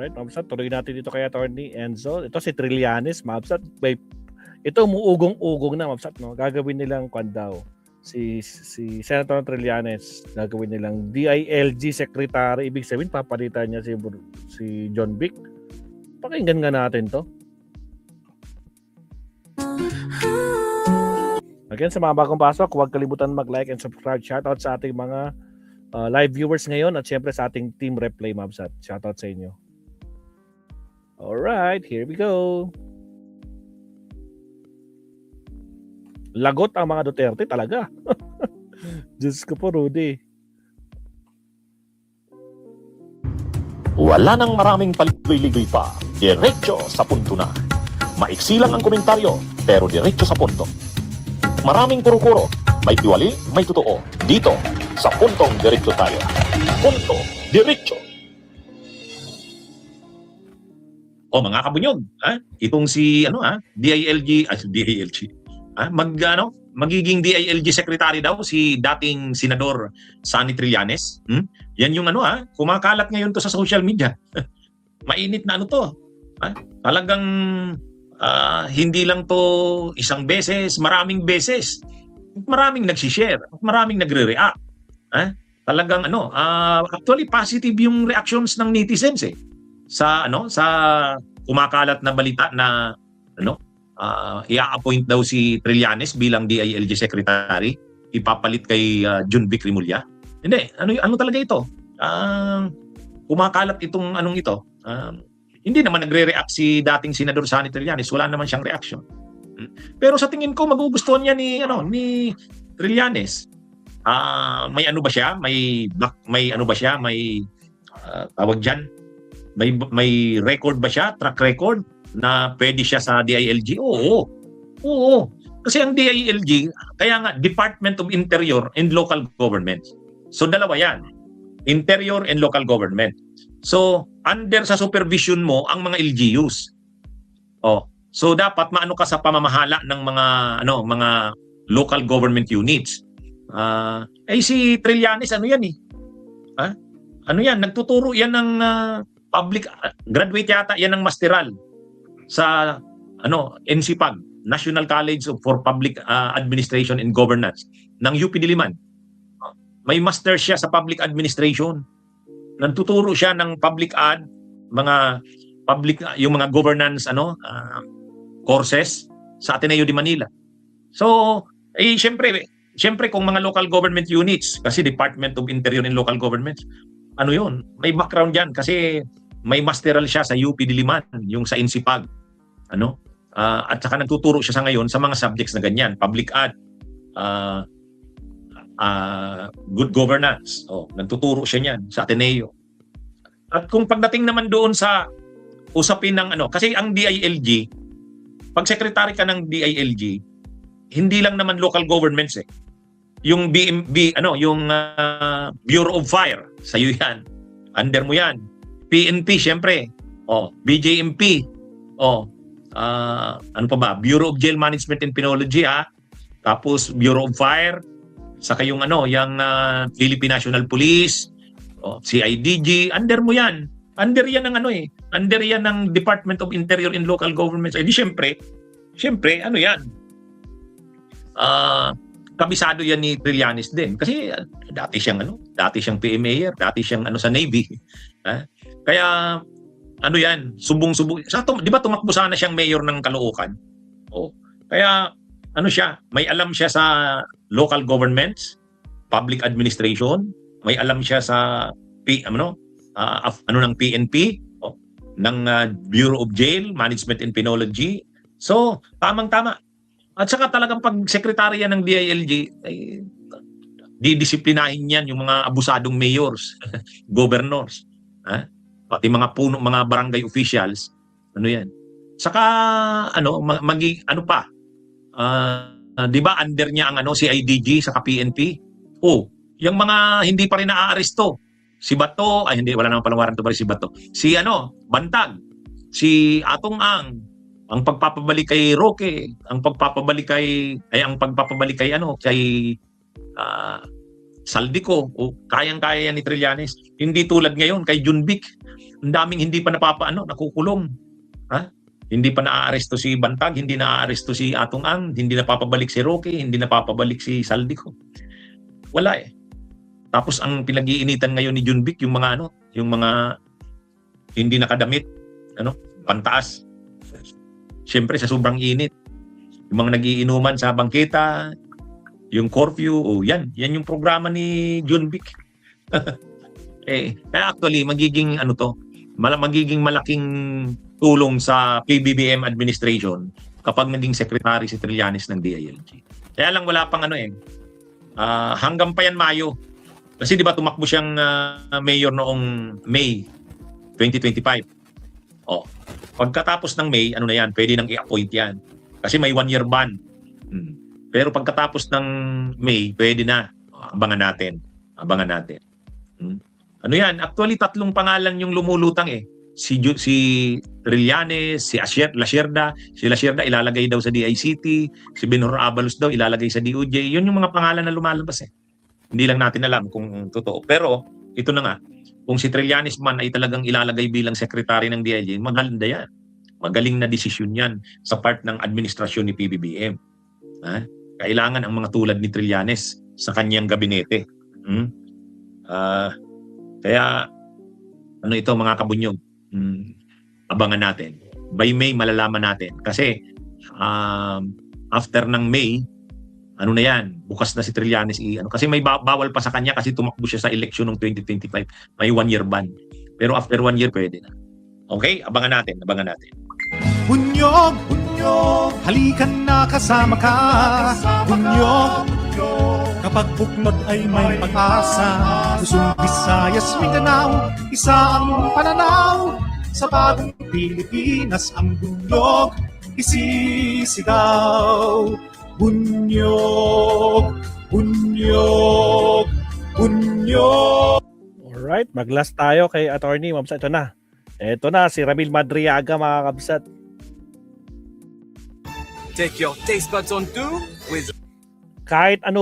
Alright, Mabsat, tuloy natin dito kay Attorney Enzo. Ito si Trillanes, Mabsat. Ito umuugong-ugong na, Mabsat, no? Gagawin nilang kwan daw. Si Senator Trillanes, gagawin nilang DILG Secretary. Ibig sabihin, papalitan niya si John Vic. Pakinggan nga natin to. Again, sa mga bagong pasok, huwag kalimutan mag-like and subscribe. Shoutout sa ating mga live viewers ngayon at syempre sa ating Team Replay, Mabsat. Shoutout sa inyo. Alright, here we go. Lagot ang mga Duterte talaga. Diyos ko po, Rudy. Wala nang maraming paligoy-ligoy pa. Diretso sa punto na. Maiksi lang ang komentaryo, pero diretso sa punto. Maraming kuro-kuro, may tiwali, may totoo. Dito, sa puntong diretso tayo. Punto, diretso. O mga kabunyog, itong si DILG, magiging DILG secretary daw si dating senador Sonny Trillanes. Yan yung kumakalat ngayon to sa social media. Mainit na to. Talagang hindi lang to isang beses, maraming beses. Maraming nagsishare, maraming nagre-react. Talagang actually positive yung reactions ng netizens sa kumakalat na balita na i-appoint daw si Trillanes bilang DILG secretary, ipapalit kay John Vic Rimulya. Hindi, ano talaga ito? Kumakalat itong ito. Hindi naman nagre-react si dating senador Sonny Trillanes, wala naman siyang reaction. Pero sa tingin ko magugustuhan niya ni Trillanes. May ano ba siya? May ano ba siya? May tawag diyan. May record ba siya? Track record na pwede siya sa DILG? Oo. Kasi ang DILG, kaya nga Department of Interior and Local Government. So dalawa yan. Interior and Local Government. So under sa supervision mo ang mga LGUs. So dapat maano ka sa pamamahala ng mga local government units. Si Trillanes nagtuturo yan ng public graduate yata yan ng masteral sa NCPAG, National College for Public Administration and Governance ng UP Diliman. May master siya sa public administration. Nagtuturo siya ng public yung mga governance courses sa Ateneo de Manila. So, syempre kung mga local government units, kasi Department of Interior and Local Government, may background diyan kasi may masteral siya sa UP Diliman, yung sa NCPAG. At saka nagtuturo siya sa ngayon sa mga subjects na ganyan, public ad, good governance. Nagtuturo siya niyan sa Ateneo. At kung pagdating naman doon sa usapin ng kasi ang DILG, pag secretary ka ng DILG, hindi lang naman local governments Yung yung Bureau of Fire, sa'yo yan. Under mo yan. PNP, syempre. BJMP. Ano pa ba? Bureau of Jail Management and Penology, Tapos Bureau of Fire, saka yung Philippine National Police, CIDG, under mo yan. Under yan ng under yan ng Department of Interior and Local Government. Di syempre, yan. Kabisado yan ni Trillanes din kasi dati siyang PMAyer, dati siyang sa Navy. Kaya yan, subong-subong. Di ba tumakbo sana siyang mayor ng Caloocan? Kaya siya, may alam siya sa local governments, public administration, may alam siya sa ng PNP, ng Bureau of Jail Management and Penology. So, tamang-tama. At saka talagang pag sekretarya ng DILG, didisiplinahin yan yung mga abusadong mayors, governors, pati mga mga barangay officials, yan. Saka di ba under niya ang CIDG sa PNP? Yung mga hindi pa rin naaaresto. Si Bato, wala naman palang warrant to si Bato. Si Bantag, si Atong ang pagpapabalik kay Roque, ang pagpapabalik kay Saldico, kayang-kaya yan ni Trillanes. Hindi tulad ngayon kay John Vic. Ang daming hindi pa nakukulong. Ha? Hindi pa naaaresto si Bantag, hindi naaaresto si Atong Ang, hindi napapabalik si Roque, hindi napapabalik si Saldico. Wala eh. Tapos ang pinag-iinitan ngayon ni Junvic, yung mga hindi nakadamit, pantaas. Siyempre sa sobrang init. Yung mga nagiinuman sa bangketa, yung curfew, yan yung programa ni Junvic. Kaya actually magiging magiging malaking tulong sa PBBM administration kapag naging secretary si Trillanes ng DILG. Kaya lang wala pang hanggang pa yan Mayo. Kasi di ba tumakbo siyang mayor noong May 2025. Pagkatapos ng May, pwede nang i-appoint yan. Kasi may 1-year ban. Pero pagkatapos ng May, pwede na. Abangan natin. Actually 3 pangalan yung lumulutang eh. Si Trillanes, si Lacerda. Si Lacerda ilalagay daw sa DICT. Si Benhur Abalos daw ilalagay sa DOJ. Yun yung mga pangalan na lumalabas eh. Hindi lang natin alam kung totoo. Pero ito na nga, kung si Trillanes man ay talagang ilalagay bilang secretary ng DILG, maganda yan. Magaling na desisyon yan sa part ng administrasyon ni PBBM. Kailangan ang mga tulad ni Trillanes sa kanyang gabinete. Kaya ito mga kabunyog, abangan natin. By May malalaman natin. Kasi after ng May, bukas na si Trillanes kasi may bawal pa sa kanya kasi tumakbo siya sa eleksyon ng 2025. May 1-year ban. Pero after 1 year pwede na. Okay? Abangan natin. Bunyog, halikan na kasama ka. Bunyog, kapag buknod ay may pag-asa. Luzon, Visayas, Mindanao, isa ang pananaw. Sa bagong Pilipinas ang bunyog isisigaw. Bunyog. Alright, mag-last tayo kay attorney. Mabsat, ito na si Ramil Madriaga, mga kabsat. Take your taste buds on tour with Kahit ano